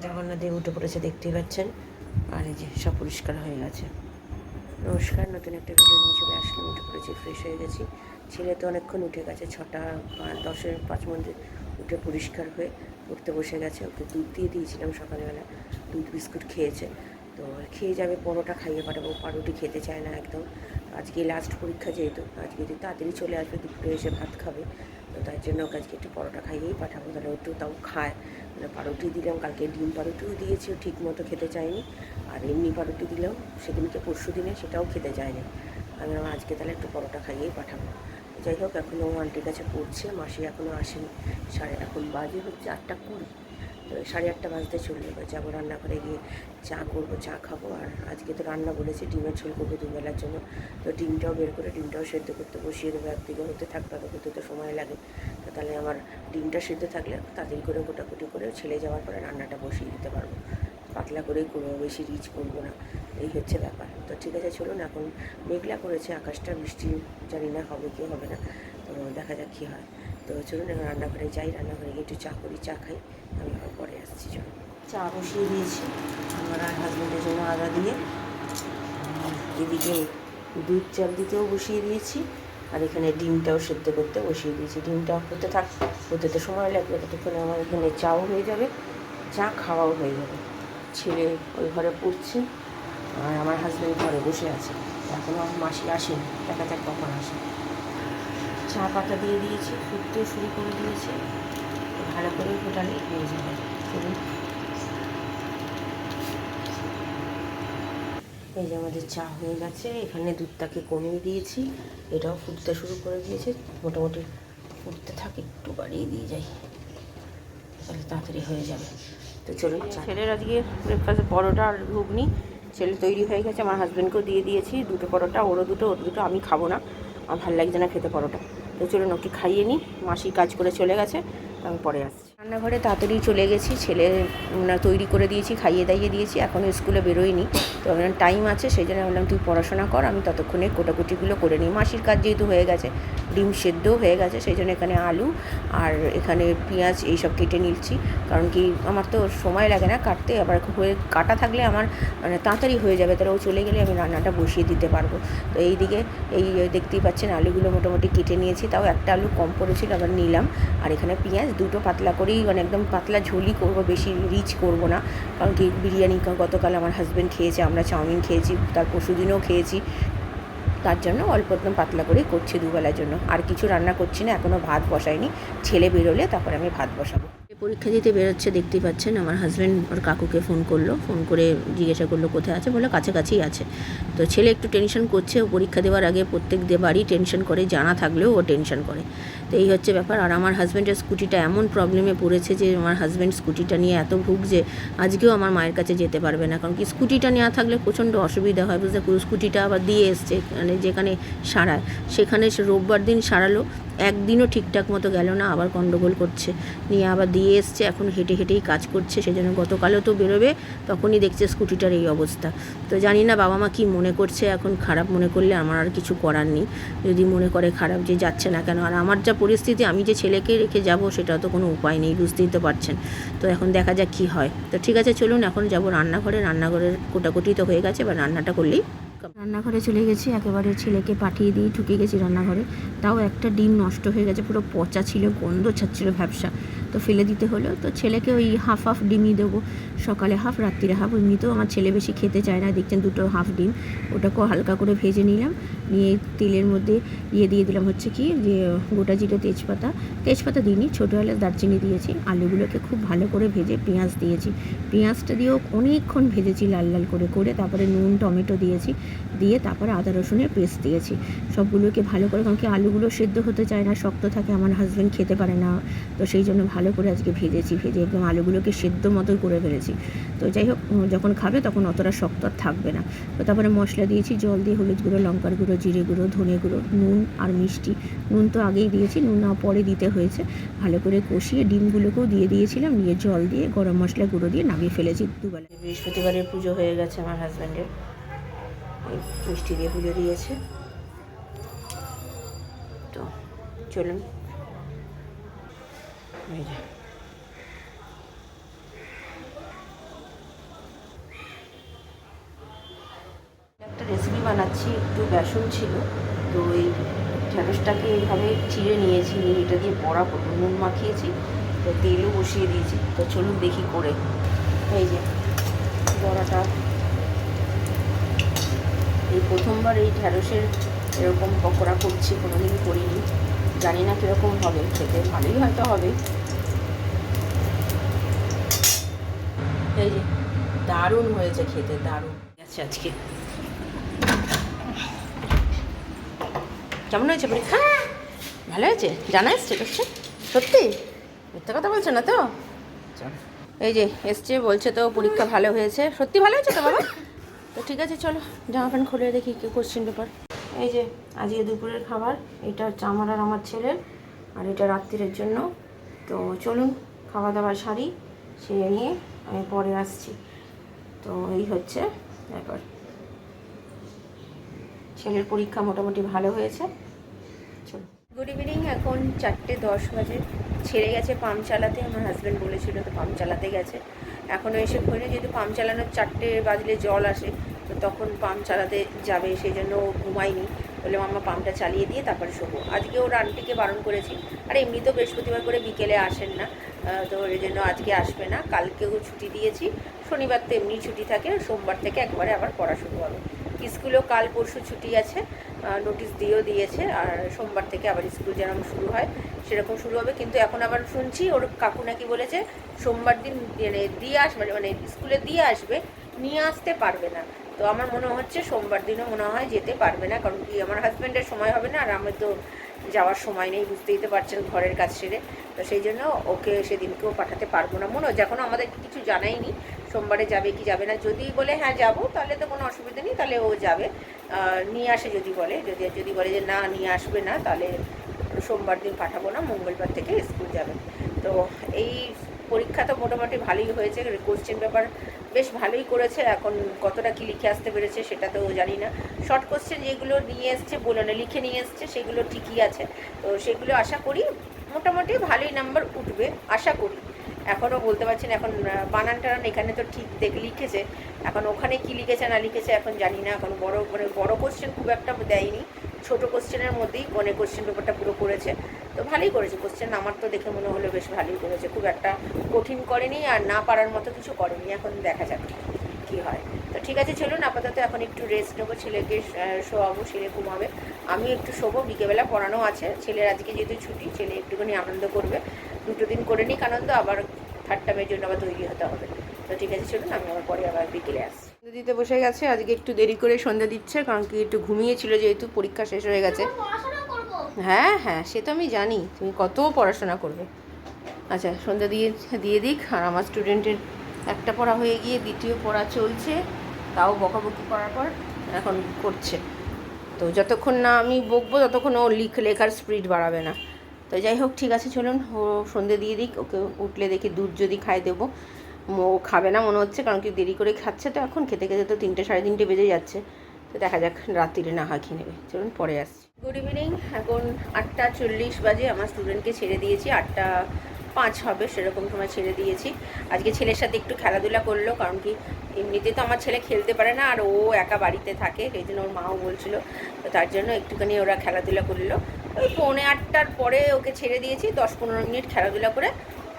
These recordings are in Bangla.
জগন্নাথ দেব উঠে পড়েছে, দেখতেই পাচ্ছেন। আর এই যে সব পরিষ্কার হয়ে গেছে। নমস্কার, নতুন একটা ভিডিও নিয়ে চলে আসলাম। উঠে পড়েছি, ফ্রেশ হয়ে গেছি। ছেলে তো অনেকক্ষণ উঠে গেছে, 6:10-5 উঠে পরিষ্কার হয়ে পড়তে বসে গেছে। ওকে দুধ দিয়ে দিয়েছিলাম সকালবেলা, দুধ বিস্কুট খেয়েছে। তো খেয়ে যাবে, পরোটা খাইয়ে পাঠাবো। পাউরুটি খেতে চায় না একদম। আজকে লাস্ট পরীক্ষা, যেহেতু আজকে যদি তাড়াতাড়ি চলে আসবে, দুপুরে এসে ভাত খাবে। তো তাই জন্য ওকে আজকে একটু পরোটা খাইয়েই পাঠাবো, তাহলে একটু তাও খায়। মানে পাউরুটি দিলাম, কালকে ডিম পাউরুটিও দিয়েছি, ও ঠিক মতো খেতে চায়নি। আর এমনি পাউরুটি দিলাম সেদিনকে, পরশু দিনে, সেটাও খেতে চায়নি। আমি আজকে তাহলে একটু পরোটা খাইয়েই পাঠাবো। যাই হোক, এখনও আন্টির কাছে পড়ছে, মাসি এখনও আসেনি। এখন বাজে হচ্ছে 8:20। তো 8:30 বাজতে চললো। এবার যাবো রান্নাঘরে, গিয়ে চা করবো, চা খাবো। আর আজকে তো রান্না বলেছে, ডিমের ঝোল করবো দুবেলার জন্য। তো ডিমটাও বের করে ডিমটাও সেদ্ধ করতে বসিয়ে দেবো। একদিকে হতে থাকবে, হতে তো সময় লাগে। তো তাহলে আমার ডিমটা সেদ্ধ থাকলে তাড়াতাড়ি করে কোটাকুটি করে ছেলে যাওয়ার পরে রান্নাটা বসিয়ে দিতে পারবো। পাতলা করেই করবো, বেশি রিচ করবো না। এই হচ্ছে ব্যাপার। তো ঠিক আছে, চলুন। এখন মেঘলা করেছে আকাশটা, বৃষ্টি জানি না হবে কি হবে না। তো দেখা যাক কী হয়। তো চলুন এখন রান্নাঘরে যাই, রান্নাঘরে গিয়ে একটু চা করি, চা খাই। আমি আবার পরে আসছি। চলুন, চা বসিয়ে দিয়েছি আমার আর হাজব্যান্ডের জন্য আদা দিয়ে। এদিকে দুধ চাল দিতেও বসিয়ে দিয়েছি। আর এখানে ডিমটাও সেদ্ধ করতে বসিয়ে দিয়েছি। ডিমটা হতে তো সময় লাগবে, ততক্ষণে আমার এখানে চাও হয়ে যাবে, চা খাওয়াও হয়ে যাবে। ছেলে ওই ঘরে পড়ছে, আর আমার হাজব্যান্ড ঘরে বসে আছে। এখনও আমার মাসি আসেনি, দেখা যাক কখন আসে। চা পাতা দিয়ে দিয়েছি, ফুটতেও শুরু করে দিয়েছে। ভালো করে ফোটালে হয়ে যাবে। চলুন, এই যে আমাদের চা হয়ে গেছে। এখানে দুধটাকে কমিয়ে দিয়েছি, এটাও ফুটতে শুরু করে দিয়েছে। মোটামুটি ফুটতে থাকে, একটু বাড়িয়ে দিয়ে যাই, তাহলে তাড়াতাড়ি হয়ে যাবে। তো চলুন, ছেলের আজকে ব্রেকফাস্টে পরোটা আর ঘুগনি ছেলে তৈরি হয়ে গেছে। আমার হাজব্যান্ডকেও দিয়ে দিয়েছি দুটো পরোটা, ওর দুটো। আমি খাবো না, আমার ভালো লাগছে না খেতে পরোটা। তো চলুন, ওকে খাইয়ে নিই। মাসি কাজ করে চলে গেছে, আমি পরে আসছি। রান্নাঘরে তাড়াতাড়ি চলে গেছি, ছেলে তৈরি করে দিয়েছি, খাইয়ে দাইয়ে দিয়েছি। এখনও স্কুলে বেরোয়নি, তো আমার টাইম আছে, সেই জন্য বললাম তুই পড়াশোনা কর, আমি ততক্ষণে কোটাকুটিগুলো করে নিই। মাসির কাজ যেহেতু হয়ে গেছে, ডিম সেদ্ধও হয়ে গেছে, সেই জন্য এখানে আলু আর এখানে পেঁয়াজ এইসব কেটে নিচ্ছি। কারণ কি, আমার তো সময় লাগে না কাটতে, আবার হয়ে কাটা থাকলে আমার মানে তাড়াতাড়ি হয়ে যাবে, তাহলে ও চলে গেলে আমি রান্নাটা বসিয়ে দিতে পারবো। তো এই দিকে এই দেখতেই পাচ্ছেন, আলুগুলো মোটামুটি কেটে নিয়েছি, তাও একটা আলু কম পড়েছিল, আবার নিলাম। আর এখানে পেঁয়াজ দুটো পাতলা করেই, মানে একদম পাতলা ঝোলই করবো, বেশি রিচ করবো না। কারণ কি, বিরিয়ানি গতকাল আমার হাজব্যান্ড খেয়েছে, আমরা চাউমিন খেয়েছি, তার পরশুদিনও খেয়েছি। তার জন্য অল্প একদম পাতলা করেই করছি দুবেলার জন্য। আর কিছু রান্না করছি না, এখনও ভাত বসাইনি। ছেলে বেরোলে তারপরে আমি ভাত বসাবো। পরীক্ষা দিতে বেরোচ্ছে, দেখতেই পাচ্ছেন। আমার হাজব্যান্ড ওর কাকুকে ফোন করলো, ফোন করে জিজ্ঞাসা করলো কোথায় আছে, বললো কাছাকাছিই আছে। তো ছেলে একটু টেনশন করছে, ও পরীক্ষা দেওয়ার আগে প্রত্যেক বারই টেনশন করে, জানা থাকলেও ও টেনশন করে। তো এই হচ্ছে ব্যাপার। আর আমার হাজব্যান্ডের স্কুটিটা এমন প্রবলেমে পড়েছে যে আমার হাজব্যান্ড স্কুটিটা নিয়ে এত ভুগছে, আজকেও আমার মায়ের কাছে যেতে পারবে না। কারণ কি, স্কুটিটা নেওয়া থাকলে প্রচণ্ড অসুবিধা হয়, বুঝতে। স্কুটিটা আবার দিয়ে এসছে, মানে যেখানে সারায়, সেখানে সে রোববার দিন সারালো, একদিনও ঠিকঠাক মতো গেল না, আবার গণ্ডগোল করছে, নিয়ে আবার দিয়ে এসছে। এখন হেঁটে হেঁটেই কাজ করছে, সেজন্য গতকালও তো বেরোবে, তখনই দেখছে স্কুটিটার এই অবস্থা। তো জানি না বাবা মা কী মনে করছে, এখন খারাপ মনে করলে আমার আর কিছু করার নেই। যদি মনে করে খারাপ যে যাচ্ছে না কেন, আর আমার যা পরিস্থিতি, আমি যে ছেলেকে রেখে যাব সেটা তো কোনো উপায় নেই, বুঝতেই তো পারছেন। তো এখন দেখা যাক কী হয়। তো ঠিক আছে, চলুন এখন যাব রান্নাঘরে। রান্নাঘরের কোটাকুটি তো হয়ে গেছে, এবার রান্নাটা করলেই। রান্নাঘরে চলে গেছি, একেবারে ছেলেকে পাঠিয়ে দিয়ে ঢুকে গেছি রান্নাঘরে। তাও একটা ডিম নষ্ট হয়ে গেছে, পুরো পচা ছিল, গন্ধ ছাড়ছিল ভ্যাবসা। তো ফেলে দিতে হলো। তো ছেলেকে ওই হাফ ডিমই দেবো, সকালে হাফ, রাত্রিরে হাফ। এমনিতেও আমার ছেলে বেশি খেতে চায় না, দেখছেন দুটো হাফ ডিম। ওটাকেও হালকা করে ভেজে নিলাম, নিয়ে তেলের মধ্যে দিয়ে দিলাম হচ্ছে কি, যে গোটা জিরে, তেজপাতা দিইনি, ছোটো এলাচ, দারচিনি দিয়েছি। আলুগুলোকে খুব ভালো করে ভেজে পেঁয়াজ দিয়েছি। পেঁয়াজটা দিয়েও অনেকক্ষণ ভেজেছি, লাল লাল করে তারপরে নুন, টমেটো দিয়েছি, দিয়ে তারপরে আদা রসুনের পেস্ট দিয়েছি। সবগুলোকে ভালো করে, কারণ কি আলুগুলো সেদ্ধ হতে চায় না, শক্ত থাকে, আমার হাজব্যান্ড খেতে পারে না। তো সেই জন্য ভালো করে আজকে ভেজে একদম আলুগুলোকে সেদ্ধ মতোই করে ফেলেছি। তো যাই হোক, যখন খাবে তখন অতটা শক্ত আর থাকবে না। তো তারপরে মশলা দিয়েছি, জল দিয়ে হলুদ গুঁড়ো, লঙ্কার গুঁড়ো, জিরে গুঁড়ো, ধনে গুঁড়ো, নুন আর মিষ্টি। নুন তো আগেই দিয়েছি, নুন না পরে দিতে হয়েছে। ভালো করে কষিয়ে ডিমগুলোকেও দিয়ে দিয়েছিলাম, নিয়ে জল দিয়ে গরম মশলা গুঁড়ো দিয়ে নামিয়ে ফেলেছি দুবেলা। বৃহস্পতিবারের পুজো হয়ে গেছে আমার হাজব্যান্ডের, মিষ্টি দিয়ে পুজো দিয়েছে। তো চলুন, এই যে বানাচ্ছি, একটু বেসন ছিল, তো এই ঢ্যাঁড়সটাকে এইভাবে চিড়ে নিয়েছি, নিয়ে এটা দিয়ে বড়া করবো, নুন মাখিয়েছি, তো তেলও বসিয়ে দিয়েছি। তো চলুন দেখি করে। এই যে বড়াটা, এই প্রথমবার এই ঢ্যাঁড়সের এরকম পকোড়া করছি, কোনোদিন করিনি, জানি না কীরকম হবে, খেতে ভালোই হয়তো হবে। এই যে দারুণ হয়েছে খেতে, দারুণ আছে আজকে। কেমন হয়েছে পরীক্ষা? ভালো হয়েছে? জানা এসছে করছে? সত্যি মিথ্যা কথা বলছে না তো? এই যে এসছে, বলছে তো পরীক্ষা ভালো হয়েছে। সত্যি ভালো হয়েছে তো বাবা? তো ঠিক আছে, চলো জামা প্যান্ট খুলে দেখি কি কোশ্চেন পেপার। এই যে আজকে দুপুরের খাবার, এটা হচ্ছে আমার আর আমার ছেলের, আর এটা রাত্রিরের জন্য। তো চলুন খাওয়া দাওয়া সারি, সেরে নিয়ে আমি পরে আসছি। তো এই হচ্ছে ব্যাপার। ছেলের পরীক্ষা মোটামুটি ভালো হয়েছে। চলো, গুড ইভিনিং। এখন 4:10 বাজে। ছেড়ে গেছে পাম্প চালাতে, আমার হাজব্যান্ড বলেছিল, তো পাম্প চালাতে গেছে। এখনও এসে ঘরে, যেহেতু পাম্প চালানোর 4টে বাজলে জল আসে, তো তখন পাম্প চালাতে যাবে, সেই জন্য ও ঘুমায়নি। বলে মাম্মা পাম্পটা চালিয়ে দিয়ে তারপরে শোবো। আজকে ওর আন্টিকে বারণ করেছি, আর এমনি তো বৃহস্পতিবার করে বিকেলে আসেন না, তো এই জন্য আজকে আসবে না। কালকেও ছুটি দিয়েছি, শনিবার তো এমনি ছুটি থাকে, সোমবার থেকে একবারে আবার পড়া শুরু হবে। স্কুলেও কাল পরশু ছুটি আছে, নোটিশ দিয়েও দিয়েছে, আর সোমবার থেকে আবার স্কুল যেরকম শুরু হয় সেরকম শুরু হবে। কিন্তু এখন আবার শুনছি ওর কাকু নাকি বলেছে সোমবার দিন দিয়ে আসবে, মানে স্কুলে দিয়ে আসবে, নিয়ে আসতে পারবে না। তো আমার মনে হচ্ছে সোমবার দিনও মনে হয় যেতে পারবে না, কারণ কি আমার হাজব্যান্ডের সময় হবে না, আর আমার তো যাওয়ার সময় নেই, বুঝতেই তো পারছেন, ঘরের কাজ সেরে। তো সেই জন্য ওকে সেদিনকেও পাঠাতে পারবো না মনে হয়, এখনও আমাদের কিছু জানাইনি সোমবারে যাবে কি যাবে না। যদি বলে হ্যাঁ যাবো, তাহলে তো কোনো অসুবিধা নেই, তাহলে ও যাবে, নিয়ে আসে যদি বলে। যদি বলে যে না নিয়ে আসবে না, তাহলে সোমবার দিন পাঠাবো না, মঙ্গলবার থেকে স্কুল যাবে। তো এই পরীক্ষা তো মোটামুটি ভালোই হয়েছে, কোশ্চেন পেপার বেশ ভালোই করেছে। এখন কতটা কি লিখে আসতে পেরেছে সেটা তো জানি না। শর্ট কোশ্চেন যেগুলো নিয়ে এসছে, বলে না লিখে নিয়ে এসছে, সেগুলো ঠিকই আছে। তো সেগুলো আশা করি মোটামুটি ভালোই নাম্বার উঠবে, আশা করি। এখনও বলতে পারছি না, এখন বানান টানান এখানে তো ঠিক দেখে লিখেছে, এখন ওখানে কি লিখেছে না লিখেছে এখন জানি না। এখন বড় কোশ্চেন খুব একটা দেয়নি, ছোট কোশ্চেনের মধ্যেই কোশ্চেন পেপারটা পুরো করেছে। তো ভালোই করেছে কোশ্চেন, আমার তো দেখে মনে হলো বেশ ভালোই করেছে, খুব একটা কঠিন করেনি, আর না পারার মতো কিছু করেনি। এখন দেখা যাক কী হয়। তো ঠিক আছে, চলুন আপাতত এখন একটু রেস্ট নেবো, ছেলেকে শোয়াবো, ছেলে ঘুমাবে, আমি একটু শোবো, বিকেলবেলা পড়ানো আছে। ছেলের আজকে যেহেতু ছুটি, ছেলে একটুখানি আনন্দ করবে, 2 দিন করে নিক আনন্দ, আবার 3rd টার্মের জন্য আবার তৈরি হতে হবে। তো ঠিক আছে, চলুন আমি আবার পরে আবার বিকেলে আসছি। সন্ধ্যে দিতে বসে গেছে, আজকে একটু দেরি করে সন্ধ্যা দিচ্ছে, কারণ কি একটু ঘুমিয়েছিল, যেহেতু পরীক্ষা শেষ হয়ে গেছে। হ্যাঁ হ্যাঁ, সে তো আমি জানি, তুমি কত পড়াশোনা করবে। আচ্ছা, সন্ধ্যা দিয়ে দিক। আর আমার স্টুডেন্টের একটা পড়া হয়ে গিয়ে দ্বিতীয় পড়া চলছে, তাও বকাবকি করার পর এখন করছে। তো যতক্ষণ না আমি বকবো ততক্ষণ ও লেখার স্পিড বাড়াবে না। তো যাই হোক, ঠিক আছে, চলুন ও সন্ধ্যে দিয়ে দিক। ওকে উঠলে দেখি দুধ যদি খাই দেবো, ও খাবে না মনে হচ্ছে, কারণ কি দেরি করে খাচ্ছে, তো এখন খেতে খেতে তো 3টে 3:30 বেজে যাচ্ছে। তো দেখা যাক, রাত্রিরে না হয় খেয়ে নেবে। চলুন পরে আসছি। Good evening. এখন 8:40 বাজে, আমার স্টুডেন্টকে ছেড়ে দিয়েছি, 8:05 হবে সেরকম সময় ছেড়ে দিয়েছি। আজকে ছেলের সাথে একটু খেলাধুলা করলো, কারণ কি এমনিতে তো আমার ছেলে খেলতে পারে না, আর ও একা বাড়িতে থাকে, সেই জন্য ওর মাও বলছিল, তো তার জন্য একটুখানি ওরা খেলাধুলা করলো। ওই 7:45 পরে ওকে ছেড়ে দিয়েছি, 10-15 মিনিট খেলাধুলা করে।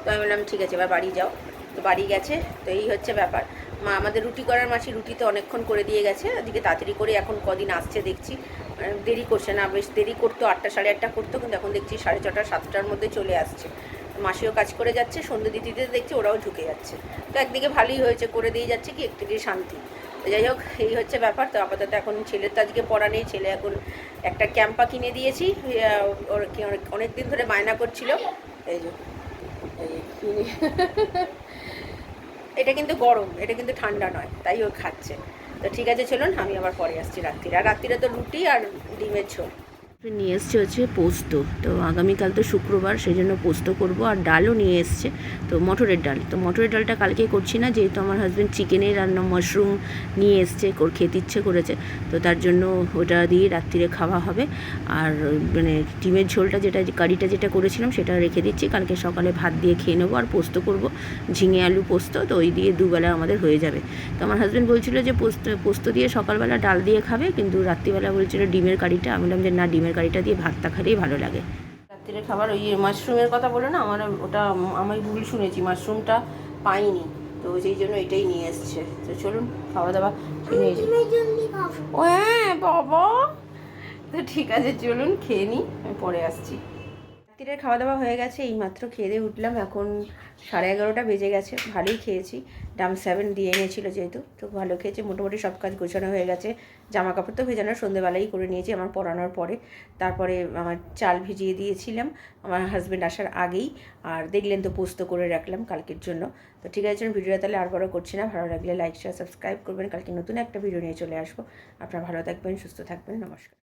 তো আমি বললাম ঠিক আছে, এবার বাড়ি যাও। তো বাড়ি গেছে। তো এই হচ্ছে ব্যাপার। মা আমাদের রুটি করার মাসি রুটি তো অনেকক্ষণ করে দিয়ে গেছে, আজকে তাড়াতাড়ি করে এখন কদিন আসছে দেখছি, দেরি করছে না, বেশ দেরি করতো, 8টা 8:30 করতো, কিন্তু এখন দেখছি 6:30 7টার মধ্যে চলে আসছে। মাসিও কাজ করে যাচ্ছে, সন্ধ্যে দিতে দিতে দেখছি ওরাও ঢুকে যাচ্ছে। তো একদিকে ভালোই হয়েছে, করে দিয়ে যাচ্ছে কি একদিকে শান্তি। তো যাই হোক, এই হচ্ছে ব্যাপার। তো আপাতত এখন ছেলের তো আজকে পড়া নেই, ছেলে এখন একটা ক্যাম্পা কিনে দিয়েছি, ওর অনেক দিন ধরে বায়না করছিল। এই যে এটা কিন্তু গরম, এটা কিন্তু ঠান্ডা নয়, তাই ও খাচ্ছে। তো ঠিক আছে, চলুন আমি আবার পরে আসছি রাত্রিরে। আর রাত্রিরে তো রুটি আর ডিমের ঝোল। নিয়ে এসছে হচ্ছে পোস্ত। তো আগামীকাল তো শুক্রবার, সেই জন্য পোস্ত করব। আর ডালও নিয়ে এসছে, তো মটরের ডাল। তো মটরের ডালটা কালকে করছি না, যেহেতু আমার হাজব্যান্ড চিকেনের রান্না মাশরুম নিয়ে এসছে, খেতে ইচ্ছে করেছে, তো তার জন্য ওটা দিয়ে রাত্রিরে খাওয়া হবে। আর মানে ডিমের ঝোলটা যেটা কারিটা যেটা করেছিলাম সেটা রেখে দিচ্ছি, কালকে সকালে ভাত দিয়ে খেয়ে নেবো। আর পোস্ত করব, ঝিঙে আলু পোস্ত, তো ওই দিয়ে দুবেলা আমাদের হয়ে যাবে। তো আমার হাজব্যান্ড বলছিল যে পোস্ত দিয়ে সকালবেলা ডাল দিয়ে খাবে, কিন্তু রাত্রিবেলা বলছিল ডিমের কারিটা। আমি বললাম যে না, ডিমের কারিটা দিয়ে ভাতটা খেলেই ভালো লাগে। রাত্রিরে খাবার ওই মাশরুমের কথা বলে না, আমার ওটা আমি ভুল শুনেছি, মাশরুমটা পাইনি, তো সেই জন্য এটাই নিয়ে এসছে। তো চলুন খাওয়া দাওয়া নিয়ে যাই। ও হ্যাঁ বাবা, তো ঠিক আছে চলুন খেয়ে নিই, আমি পরে আসছি। রাত্রিরের খাওয়া দাওয়া হয়ে গেছে, এইমাত্র খেয়ে দিয়ে উঠলাম, এখন 11:30 বেজে গেছে। ভালোই খেয়েছি, ডাম 7 দিয়ে এনেছিল যেহেতু, তো ভালো খেয়েছি। মোটামুটি সব কাজ গোছানো হয়ে গেছে। জামা কাপড় তো ভেজানো সন্ধ্যেবেলাই করে নিয়েছি আমার পরানোর পরে। তারপরে আমার চাল ভিজিয়ে দিয়েছিলাম আমার হাজব্যান্ড আসার আগেই। আর দেখলেন তো পোস্ত করে রাখলাম কালকের জন্য। তো ঠিক আছে, ভিডিওটা তাহলে আর বড় করছি না। ভালো লাগলে লাইক শেয়ার সাবস্ক্রাইব করবেন। কালকে নতুন একটা ভিডিও নিয়ে চলে আসবো। আপনারা ভালো থাকবেন, সুস্থ থাকবেন, নমস্কার।